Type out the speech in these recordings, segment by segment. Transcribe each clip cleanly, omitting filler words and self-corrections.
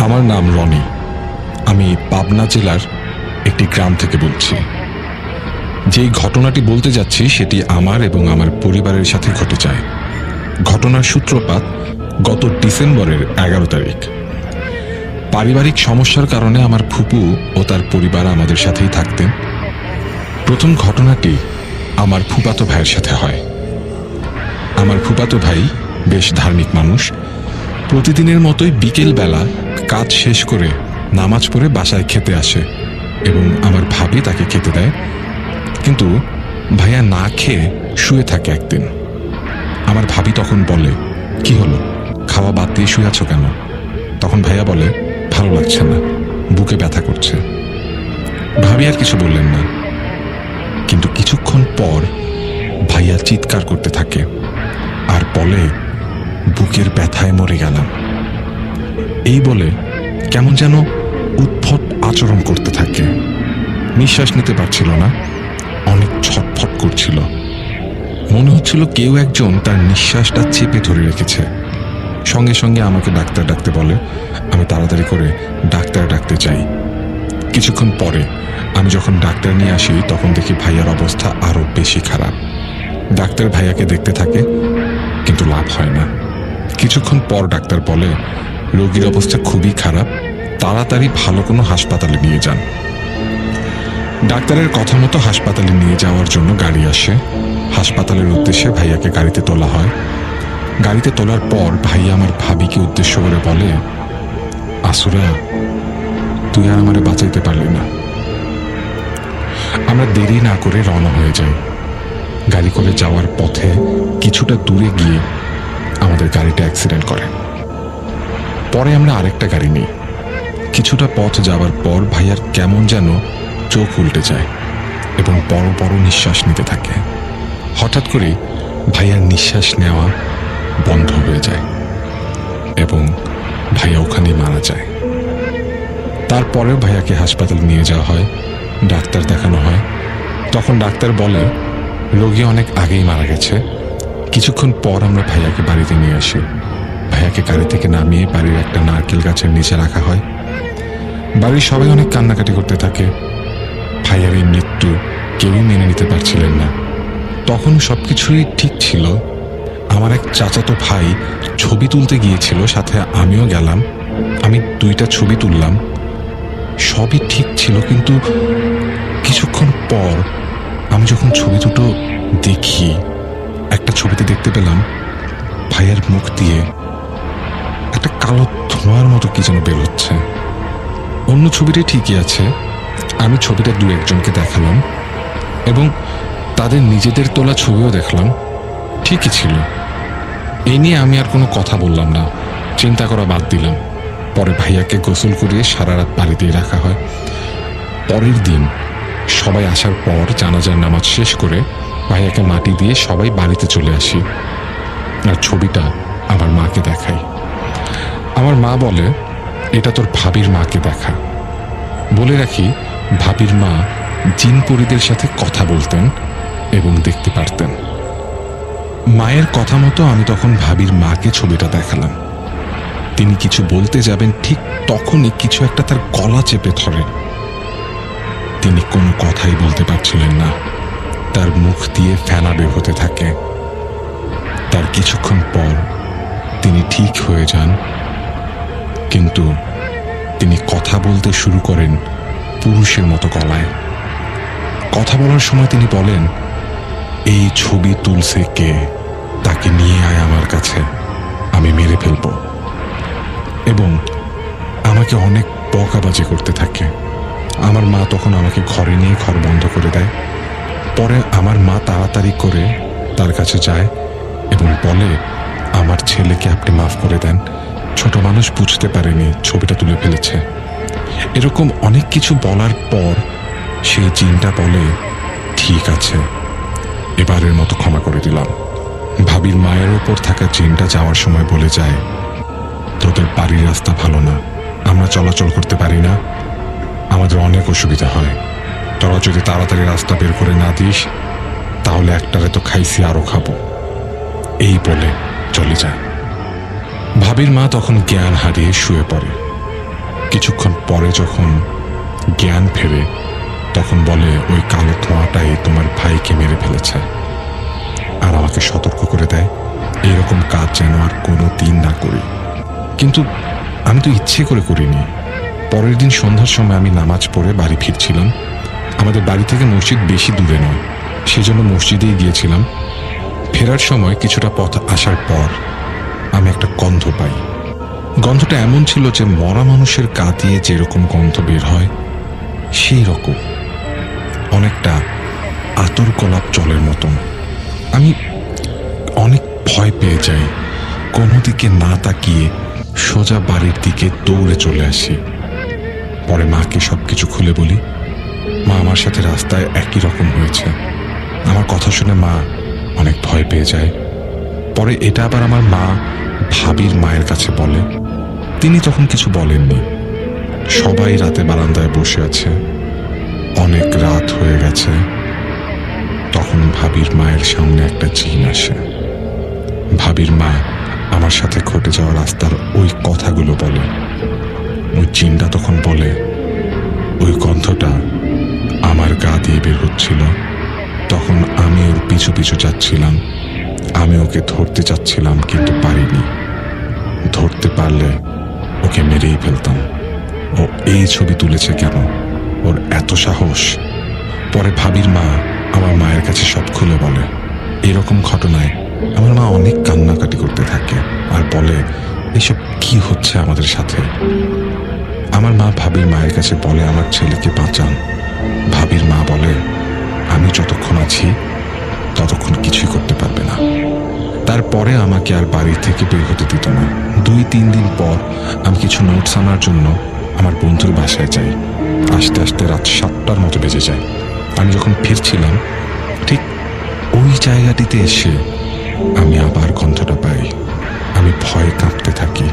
আমার নাম রনি। আমি পাবনা জেলার একটি গ্রাম থেকে বলছি। যেই ঘটনাটি বলতে যাচ্ছি সেটি আমার এবং আমার পরিবারের সাথে ঘটে যায়। ঘটনার সূত্রপাত গত ডিসেম্বরের 11 তারিখ। পারিবারিক সমস্যার কারণে আমার ফুপু ও তার পরিবার আমাদের সাথেই থাকতেন। প্রথম ঘটনাটি আমার ফুফাতো ভাইয়ের সাথে হয়। আমার ফুফাতো ভাই বেশ ধার্মিক মানুষ। প্রতিদিনের মতোই বিকেল বেলা কাজ শেষ করে নামাজ পড়ে বাসায় খেতে আসে এবং আমার ভাবি তাকে খেতে দেয়। কিন্তু ভাইয়া না খেয়ে শুয়ে থাকে একদিন। আমার ভাবি তখন বলে, কি হলো, খাওয়া বাদ দিয়ে শুয়ে আছো কেন? তখন ভাইয়া বলে, ভালো লাগছে না, বুকে ব্যথা করছে। ভাবি আর কিছু বললেন না, কিন্তু কিছুক্ষণ পর ভাইয়া চিৎকার করতে থাকে আর বলে, বুকের ব্যথায় মরে গেলাম। এই বলে কেমন যেন উদ্ভট আচরণ করতে থাকে। নিঃশ্বাস নিতে পারছিল না, অনেক ছটফট করছিল। মনে হচ্ছিল কেউ একজন তার নিঃশ্বাসটা চেপে ধরে রেখেছে। সঙ্গে সঙ্গে আমাকে ডাক্তার ডাকতে বলে। আমি তাড়াতাড়ি করে ডাক্তার ডাকতে চাই। কিছুক্ষণ পরে আমি যখন ডাক্তার নিয়ে আসি তখন দেখি ভাইয়ার অবস্থা আরো বেশি খারাপ। ডাক্তার ভাইয়াকে দেখতে থাকে, কিন্তু লাভ হয় না। কিছুক্ষণ পর ডাক্তার বলে, রোগীর অবস্থা খুবই খারাপ, তাড়াতাড়ি ভালো কোনো হাসপাতালে নিয়ে যান। ডাক্তারের কথা মতো হাসপাতালে নিয়ে যাওয়ার জন্য গাড়ি আসে। হাসপাতালের উদ্দেশ্যে ভাইয়াকে গাড়িতে তোলা হয়। গাড়িতে তোলার পর ভাইয়া আমার ভাবিকে উদ্দেশ্য করে বলে, আসুরা, তুই আর আমারে বাঁচাইতে পারলি না। আমরা দেরি না করে রওনা হয়ে যাই। গাড়ি করে যাওয়ার পথে কিছুটা দূরে গিয়ে আমাদের গাড়িটা অ্যাক্সিডেন্ট করে। পরে আমরা আরেকটা গাড়ি নিই। কিছুটা পথ যাওয়ার পর ভাইয়ার কেমন যেন চোখ উল্টে যায় এবং বড় বড় নিঃশ্বাস নিতে থাকে। হঠাৎ করে ভাইয়ার নিঃশ্বাস নেওয়া বন্ধ হয়ে যায় এবং ভাইয়া ওখানেই মারা যায়। তারপরেও ভাইয়াকে হাসপাতালে নিয়ে যাওয়া হয়, ডাক্তার দেখানো হয়। তখন ডাক্তার বলে, রোগী অনেক আগেই মারা গেছে। কিছুক্ষণ পর আমরা ভাইয়াকে বাড়িতে নিয়ে আসি। ভাইয়াকে গাড়ি থেকে নামিয়ে বাড়ির একটা নারকেল গাছের নিচে রাখা হয়। বাড়ির সবাই অনেক কান্নাকাটি করতে থাকে। ভাইয়ার এই মৃত্যু কেউই মেনে নিতে পারছিলেন না। তখন সবকিছুই ঠিক ছিল। আমার এক চাচাতো ভাই ছবি তুলতে গিয়েছিল, সাথে আমিও গেলাম। আমি 2টা ছবি তুললাম, সবই ঠিক ছিল। কিন্তু কিছুক্ষণ পর আমি যখন ছবি দুটো দেখি, একটা ছবিতে দেখতে পেলাম ভাইয়ার মুখ দিয়ে একটা কালো ধোঁয়ার মতো কি যেন বের হচ্ছে। অন্য ছবিটি ঠিকই আছে। আমি ছবিটা 2-1জনকে দেখালাম এবং তাদের নিজেদের তোলা ছবিও দেখলাম, ঠিকই ছিল। এই নিয়ে আমি আর কোনো কথা বললাম না, চিন্তা করা বাদ দিলাম। পরে ভাইয়াকে গোসল করিয়ে সারা রাত বাড়িতেই রাখা হয়। পরের দিন সবাই আসার পর জানাজার নামাজ শেষ করে ভাইয়াকে মাটি দিয়ে সবাই বাড়িতে চলে আসি আর ছবিটা আমার মাকে দেখাই। আমার মা বলে, এটা তোর ভাবির মাকে দেখা। বলে রাখি, ভাবির মা জিন পরীদের সাথে কথা বলতেন এবং দেখতে পারতেন। মায়ের কথা মতো আমি তখন ভাবির মাকে ছবিটা দেখালাম। তিনি কিছু বলতে যাবেন, ঠিক তখনই কিছু একটা তার গলা চেপে ধরে। তিনি কোনো কথাই বলতে পারছিলেন না। তার মুখ দিয়ে ফেনা বের হতে থাকে। তার কিছুক্ষণ পর তিনি ঠিক হয়ে যান, কিন্তু তিনি কথা বলতে শুরু করেন পুরুষের মতো গলায়। কথা বলার সময় তিনি বলেন, এই ছবি তুলছে কে, তাকে নিয়ে আয় আমার কাছে, আমি মেরে ফেলব। এবং আমাকে অনেক বকাবাজি করতে থাকে। আমার মা তখন আমাকে ঘরে নিয়ে ঘর বন্ধ করে দেয়। পরে আমার মা তাড়াতাড়ি করে তার কাছে যায় এবং বলে, আমার ছেলেকে আপনি মাফ করে দেন, ছোট মানুষ বুঝতে পারেনি ছবিটা তুলে ফেলেছে। এরকম অনেক কিছু বলার পর সেই জিনটা বলে, ঠিক আছে, এবারের মতো ক্ষমা করে দিলাম। ভাবির মায়ের ওপর থাকা জিনটা যাওয়ার সময় বলে যায়, তোদের বাড়ির রাস্তা ভালো না, আমরা চলাচল করতে পারি না, আমাদের অনেক অসুবিধা হয়। তোরা যদি তাড়াতাড়ি রাস্তা বের করে না দিস তাহলে একটারে তো খাইছি, আরো খাবো। এই বলে চলে যায়। ভাবির মা তখন জ্ঞান হারিয়ে শুয়ে পড়ে। কিছুক্ষণ পরে যখন জ্ঞান ফেরে তখন বলে ওই কালো ধোঁয়াটাই তোমার ভাইকে মেরে ফেলেছে, আর আমাকে সতর্ক করে দেয় এরকম কাজ যেন আর কোনো দিন না করি। কিন্তু আমি তো ইচ্ছে করে করিনি। পরের দিন সন্ধ্যার সময় আমি নামাজ পড়ে বাড়ি ফিরছিলাম। আমাদের বাড়ি থেকে মসজিদ বেশি দূরে নয়, সেজন্য মসজিদেই গিয়েছিলাম। ফেরার সময় কিছুটা পথ আসার পর আমি একটা গন্ধ পাই। গন্ধটা এমন ছিল যে মরা মানুষের গা দিয়ে যেরকম গন্ধ বের হয় সেই রকম, অনেকটা আতর গোলাপ জলের মতন। আমি অনেক ভয় পেয়ে যাই। কোনো দিকে না তাকিয়ে সোজা বাড়ির দিকে দৌড়ে চলে আসি। পরে মাকে সবকিছু খুলে বলি। মা আমার সাথে রাস্তায় একই রকম হয়েছে। আমার কথা শুনে মা অনেক ভয় পেয়ে যায়। পরে এটা আবার আমার মা ভাবির মায়ের কাছে বলে। তিনি তখন কিছু বলেননি। সবাই রাতে বারান্দায় বসে আছে, অনেক রাত হয়ে গেছে। তখন ভাবির মায়ের সামনে একটা জিন আসে। ভাবির মা আমার সাথে ঘটে যাওয়া রাস্তার ওই কথাগুলো বলে। ওই জিনটা তখন বলে, ওই গন্ধটা আমার গা দিয়ে বের হচ্ছিল। তখন আমি ওর পিছু পিছু যাচ্ছিলাম। আমি ওকে ধরতে চাচ্ছিলাম কিন্তু পারিনি। ধরতে পারলে ওকে মেরেই ফেলতাম। ও এই ছবি তুলেছে কেন? ওর এত সাহস? পরে ভাবির মা আমার মায়ের কাছে সব খুলে বলে। এরকম ঘটনায় আমার মা অনেক কান্নাকাটি করতে থাকে আর বলে, এসব কি হচ্ছে আমাদের সাথে? আমার মা ভাবির মায়ের কাছে বলে, আমার ছেলেকে বাঁচান। ভাবির মা বলে, আমি যতক্ষণ আছি ততক্ষণ কিছুই করতে পারবে না। তারপরে আমাকে আর বাড়ি থেকে বের হতে দিত না। 2-3 দিন পর আমি কিছু নোটস আনার জন্য আমার বন্ধুর বাসায় যাই। আস্তে আস্তে রাত 7টার মতো বেজে যায়। আমি যখন ফিরছিলাম ঠিক ওই জায়গাটিতে এসে আমি আবার গন্ধটা পাই। আমি ভয়ে কাঁপতে থাকি।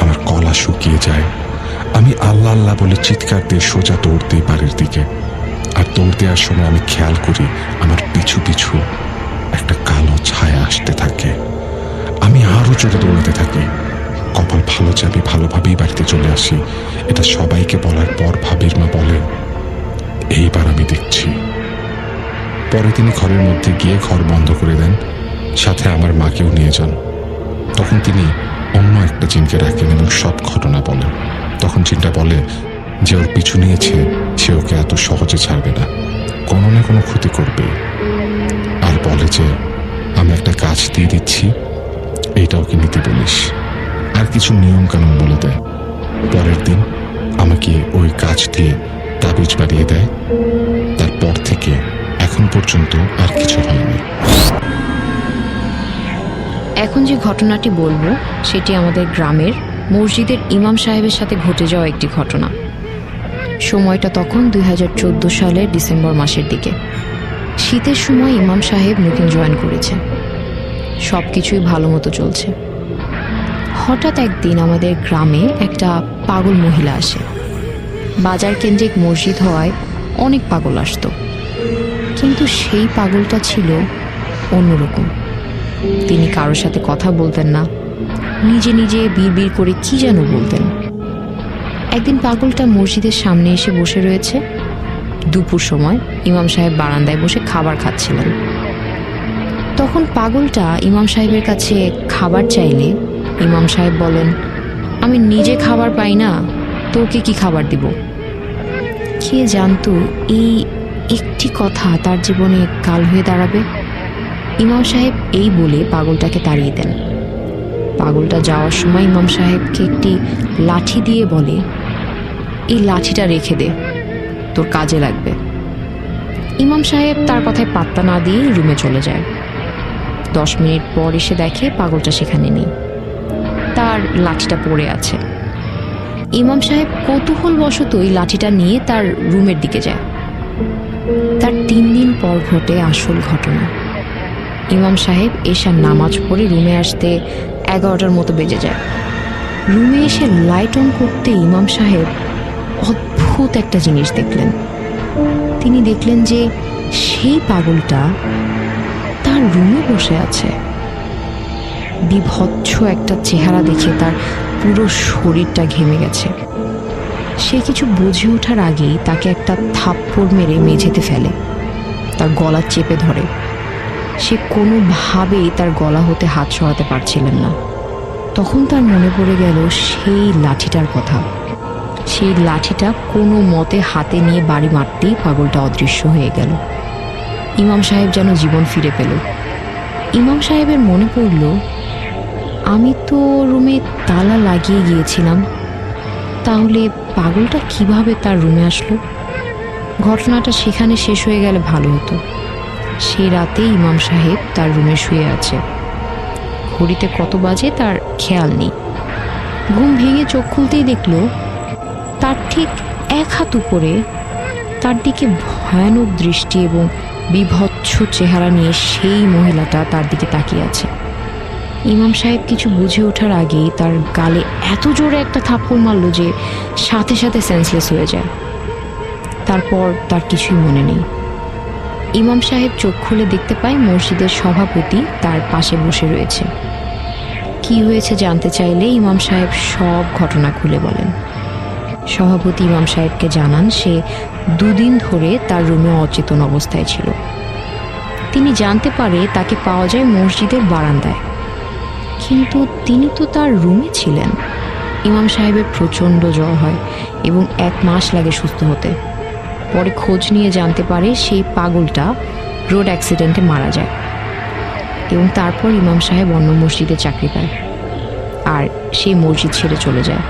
আমার গলা শুকিয়ে যায়। আমি আল্লাহ আল্লাহ বলে চিৎকার দিয়ে সোজা দৌড় দিই বাড়ির দিকে। আর দৌড় দেওয়ার সময় আমি খেয়াল করি আমার পিছু পিছু একটা কালো ছায়া আসতে থাকে। আমি আরো জোরে দৌড়াতে থাকি। কপাল ভালো যে আমি ভালোভাবেই বাড়িতে চলে আসি। এটা সবাইকে বলার পর ভাবির মা বলে, এইবার আমি দেখছি। পরে তিনি ঘরের মধ্যে গিয়ে ঘর বন্ধ করে দেন, সাথে আমার মাকেও নিয়ে যান। তখন তিনি অন্য একটা জিনকে রাখেন এবং সব ঘটনা বলেন। তখন জিনটা বলে যে ওর পিছু নিয়েছে, সে ওকে এত সহজে ছাড়বে না, কোনো না কোনো ক্ষতি করবে। আর বলে যে আমি একটা গাছ দিয়ে দিচ্ছি, এইটা ওকে নিতে বলিস। আর কিছু নিয়ম কানুন বলে দেয়। পরের দিন আমাকে ওই গাছ দিয়ে তাবিজ বানিয়ে দেয়। তারপর থেকে এখন পর্যন্ত আর কিছু হয়নি। এখন যে ঘটনাটি বলবো সেটি আমাদের গ্রামের মসজিদের ইমাম সাহেবের সাথে ঘটে যাওয়া একটি ঘটনা। সময়টা তখন 2014 সালের ডিসেম্বর মাসের দিকে। শীতের সময় ইমাম সাহেব নতুন জয়েন করেছে। সব কিছুই ভালো মতো চলছে। হঠাৎ একদিন আমাদের গ্রামে একটা পাগল মহিলা আসে। বাজার কেন্দ্রিক মসজিদ হওয়ায় অনেক পাগল আসতো, কিন্তু সেই পাগলটা ছিল অন্যরকম। তিনি কারোর সাথে কথা বলতেন না, নিজে নিজে বিড়বিড় করে কি যেন বলতেন। একদিন পাগলটা মসজিদের সামনে এসে বসে রয়েছে। দুপুর সময় ইমাম সাহেব বারান্দায় বসে খাবার খাচ্ছিলেন। তখন পাগলটা ইমাম সাহেবের কাছে খাবার চাইলে ইমাম সাহেব বলেন, আমি নিজে খাবার পাই না, তোকে কি খাবার দিব? কে জানতো এই একটি কথা তার জীবনে কাল হয়ে দাঁড়াবে। ইমাম সাহেব এই বলে পাগলটাকে তাড়িয়ে দেন। পাগলটা যাওয়ার সময় ইমাম সাহেবকে একটি লাঠি দিয়ে বলে, এই লাঠিটা রেখে দে, তোর কাজে লাগবে। ইমাম সাহেব তার কথায় পাত্তা না দিয়ে রুমে চলে যায়। 10 মিনিট পর এসে দেখে পাগলটা সেখানে নেই, তার লাঠিটা পড়ে আছে। ইমাম সাহেব কৌতূহলবশতই লাঠিটা নিয়ে তার রুমের দিকে যায়। তার 3 দিন পর ঘটে আসল ঘটনা। ইমাম সাহেব এশার নামাজ পড়ে রুমে আসতে 11টার মতো বেজে যায়। রুমে এসে লাইট অন করতে ইমাম সাহেব অদ্ভুত একটা জিনিস দেখলেন। তিনি দেখলেন যে সেই পাগলটা তার রুমে বসে আছে। বিভৎস একটা চেহারা দেখে তার পুরো শরীরটা ঘেমে গেছে। সে কিছু বুঝে ওঠার আগেই তাকে একটা থাপ্পড় মেরে মেঝেতে ফেলে, তার গলা চেপে ধরে। সে কোনোভাবেই তার গলা হতে হাত সরাতে পারছিলেন না। তখন তার মনে পড়ে গেল সেই লাঠিটার কথা। সেই লাঠিটা কোনো মতে হাতে নিয়ে বাড়ি মারতেই পাগলটা অদৃশ্য হয়ে গেল। ইমাম সাহেব যেন জীবন ফিরে পেল। ইমাম সাহেবের মনে পড়ল, আমি তো রুমে তালা লাগিয়ে গিয়েছিলাম, তাহলে পাগলটা কিভাবে তার রুমে আসলো? ঘটনাটা সেখানে শেষ হয়ে গেলে ভালো হতো। সেই রাতে ইমাম সাহেব তার রুমে শুয়ে আছে। ঘড়িতে কত বাজে তার খেয়াল নেই। ঘুম ভেঙে চোখ খুলতেই দেখল তার ঠিক এক হাত উপরে তার দিকে ভয়ানক দৃষ্টি এবং বিভৎস চেহারা নিয়ে সেই মহিলাটা তার দিকে তাকিয়ে আছে। ইমাম সাহেব কিছু বুঝে ওঠার আগেই তার গালে এত জোরে একটা থাপ্পড় মারল যে সাথে সাথে সেন্সলেস হয়ে যায়। তারপর তার কিছুই মনে নেই। ইমাম সাহেব চোখ খুলে দেখতে পায় মসজিদের সভাপতি তার পাশে বসে রয়েছে। কি হয়েছে জানতে চাইলে ইমাম সাহেব সব ঘটনা খুলে বলেন। সভাপতি ইমাম সাহেবকে জানান সে 2 দিন ধরে তার রুমে অচেতন অবস্থায় ছিল। তিনি জানতে পারে তাকে পাওয়া যায় মসজিদের বারান্দায়, কিন্তু তিনি তো তার রুমে ছিলেন। ইমাম সাহেবের প্রচণ্ড জ্বর হয় এবং 1 মাস লাগে সুস্থ হতে। পরে খোঁজ নিয়ে জানতে পারে সেই পাগলটা রোড অ্যাক্সিডেন্টে মারা যায় এবং তারপর ইমাম সাহেব অন্য মসজিদে চাকরি পায় আর সেই মসজিদ ছেড়ে চলে যায়।